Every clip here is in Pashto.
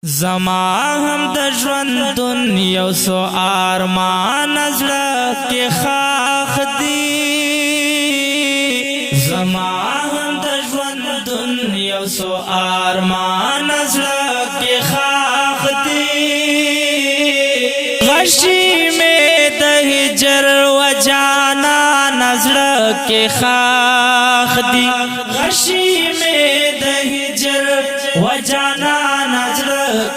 زما هم د ژوندون یو سو ارمان زړه کې خاخ دی زما هم د ژوندون یو سو ارمان زړه کې خاخ دی غشي مې د هجر و جانا نظر کې خاخ دی غشي مې د هجر و جانا نظر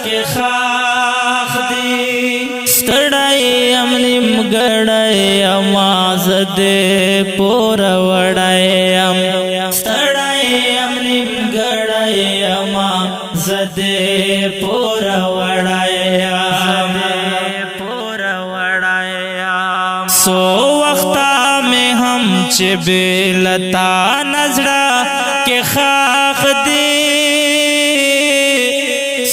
کې خاخ دی ستړی املم ګړی اماز دې پور وړای ام ستړی املم ګړی اماز دې پور وړای ام پور وړای ام سو وخت میں ہم چې بلتا نظر کې خاخ دی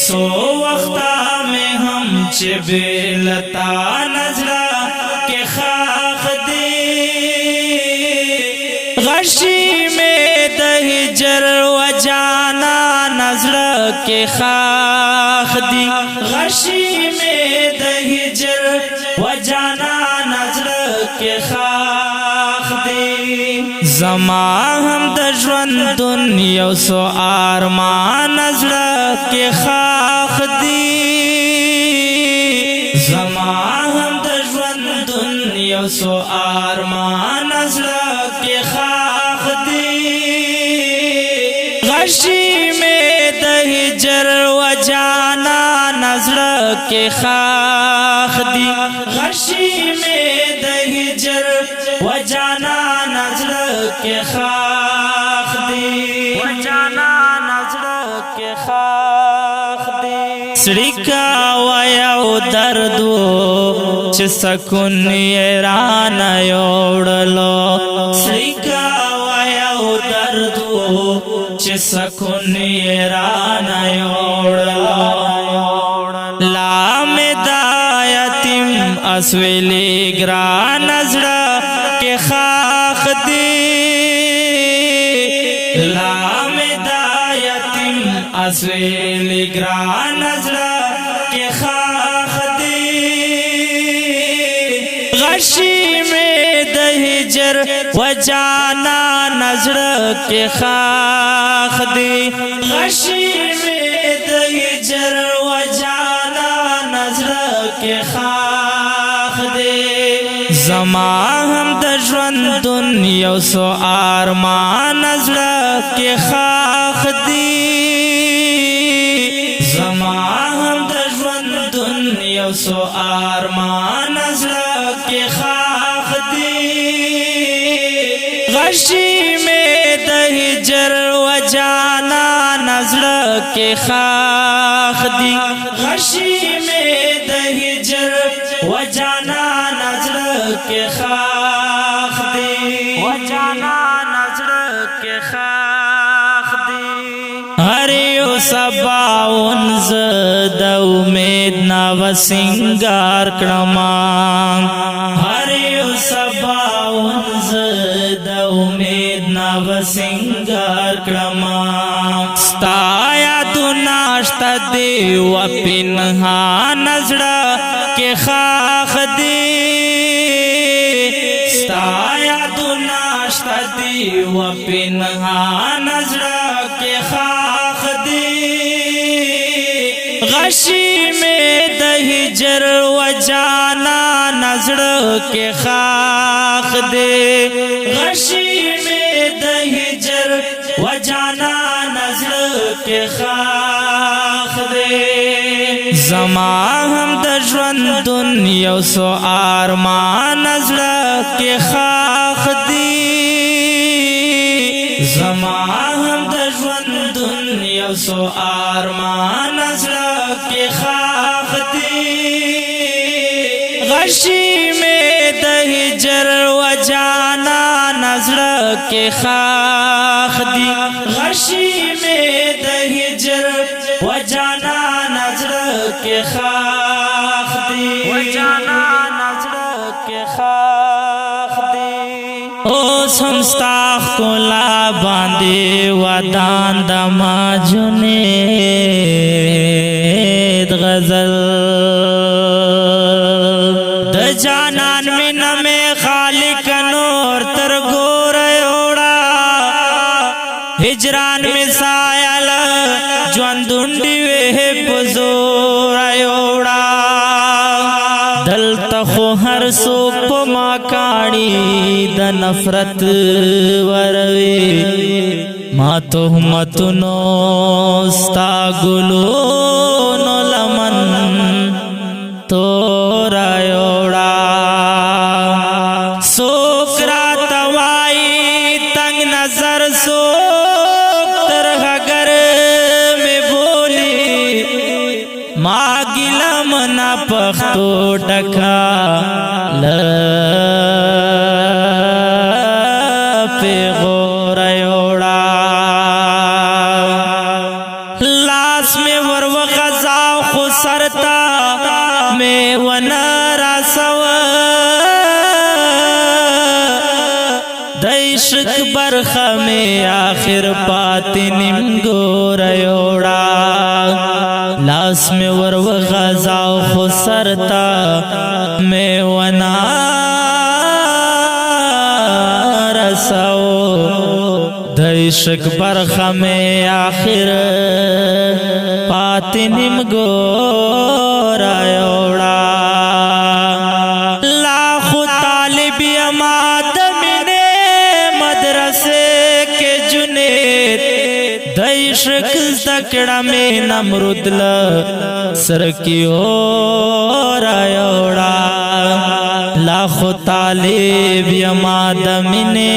سو وقتا میں ہم چبلتا نظر کے خاخ دی غشی میں دہجر و جانا نظر کے خاخ دی غشی میں دہجر و جانا نظر کے خاخ دی زما هم د ژوندون یو سو ارمان زړه کې خاخ دی زما هم د ژوندون یو سو ارمان زړه کې خاخ دی غشي مې د هجر و جانا نظر کې خاخ دی غشي مې د هجر و جانا نظر کے خاخ دی و جانا نظر کے خاخ دی سڑکا ویاو دردو چه سکون ایران یوڑلو سڑکا ویاو دردو چه سکون ایران یوڑلو لام دایتیم اسویلی گران نظر کے خاخ دی لام دایتیم اسویلی گران نظر کے خاخ دی غشی میں دہجر و جانا نظر کے خاخ دی غشی میں دہجر و جانا نظر کے خاخ دی زما هم د ژوندون یو سو ارمان زړه کې خاخ دی زما هم د ژوندون یو سو ارمان زړه کې خاخ دی غشي مې د هجر و جانا نظر کې خاخ دی غشي مې د هجر و جانا نظر کے خاخ دی و جانا نظر کے خاخ دی ہر یو سباون زد امید نو سنگار کړما ہر یو سباون زد امید نو سنگار کړما ستایا تو ناشتا دی و پنهان زړه کے خاخ دی ستایا تو ناشتا دی و پنهان زړه کې خاخ دی غشی میں د هجر و جانا نظر کې خاخ دی غشی میں د هجر و جانا نظر کې خاخ دی زما هم د ژوندون یو سو ارمان زړه کې خاخ دی زما هم د ژوندون یو سو ارمان زړه کې خاخ دی غشي مې د هجر و جانا نظر کې خاخ دی غشي مې د هجر و جانا نظر کے خاخ دی و جانا نظر کے خاخ دی او سمستا کولا باندې ودان د ما جنې غزل د جانان مینا میں خالق نور تر گور اوڑا ہجران میں سایل ژوندونډي وې پزور اوڑا دلته خو هر څوک په ما کاڼي د نفرت وروي ما تهمتونو ستا ګلونو لمن تورا اوڑا څوک راته وایي تنگ نظر څوک ترهګر مې بولي ما ګیله منا پښتو ټکا پیغور اوڑا لاس میں ورو غزاو خو سرتا میں ونا راسو دیشک برخہ میں آخر پاتی نم گور اوڑا لاس میں ورو غزاو خو سرتا میں ونا راسو دیشک برخہ میں آخر پاتی نم گور اوڑا لاکھو طالب اماد منے مدرسے کے جنید دیشک زدکڑا میں نمرود سر کی اور اوڑا لاکھو طالب اماد منے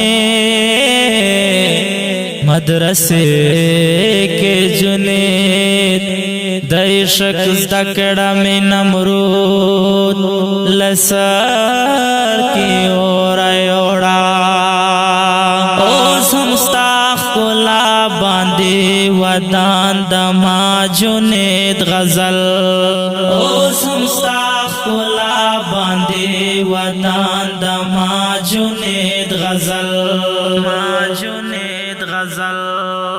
مدرسے کے جنید دیشک زدکڑا میں نمرود لسر کی اور اوڑا اوس ہم ستا ښکلا باندې ودان دما جنید غزل اوس هم ستا ښکلا باندې ودان دما جنید غزل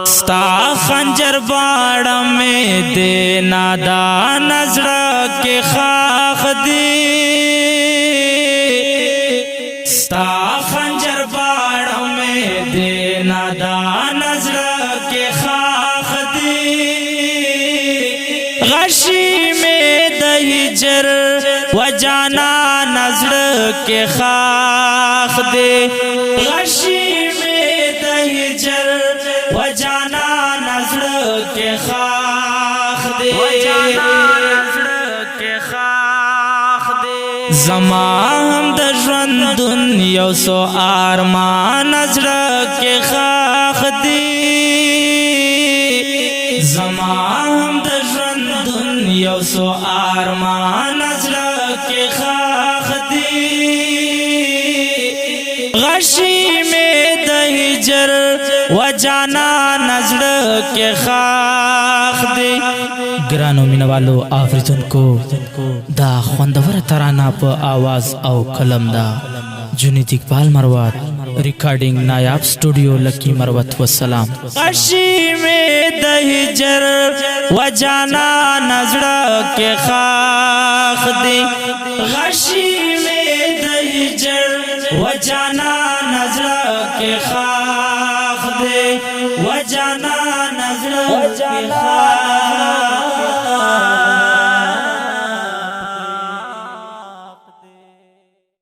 ستا خنجر باڑا میں دے نادان نظرہ کے خاخ دی ستا خنجر باڑا میں دے نادان نظرہ کے خاخ دی غشی میں دہجر و جانا نظر کے خاخ دے غشی میں دہجر و جانا نظر کے خاخ دے زمان د ژوندون یو سو ارمان نظر کے خاخ دی زمان د ژوندون یو سو ارمان نظر کے خاخ دی غشی میں دہجر و جانا نظر کے خاخ دی گرانو مینوالو آفریتون کو دا خوندور ترانہ پا آواز او کلم دا جنید اقبال مروات ریکارڈنگ نایاب سٹوڈیو لکی مروت والسلام غشی میں دہجر و جانا نظر کے خاخ دی غشی میں دہجر و جانا نظر کے خاخ